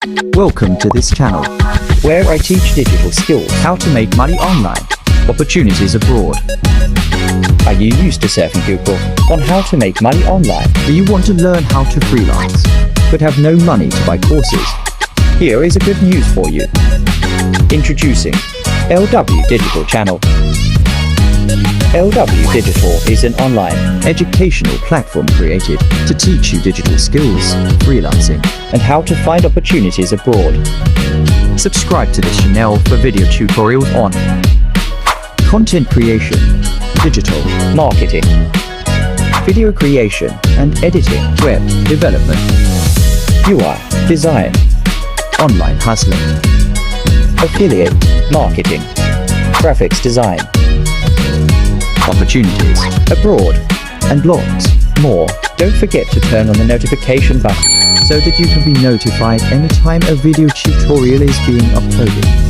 Welcome to this channel, where I teach digital skills. how to make money online, opportunities abroad. Are you used to surfing Google on how to make money online, Do you want to learn how to freelance, but have no money to buy courses? here is a good news for you. Introducing LW Digital Channel. LW Digital is an online Educational platform created to teach you digital skills, freelancing. and how to find opportunities abroad. Subscribe to this channel for video tutorials on content creation, digital Marketing, video creation, and editing, web development, UI, design, online hustling, affiliate, marketing, graphics design, opportunities abroad, and lots more, Don't forget to turn on the notification button. so that you can be notified anytime a video tutorial is being uploaded.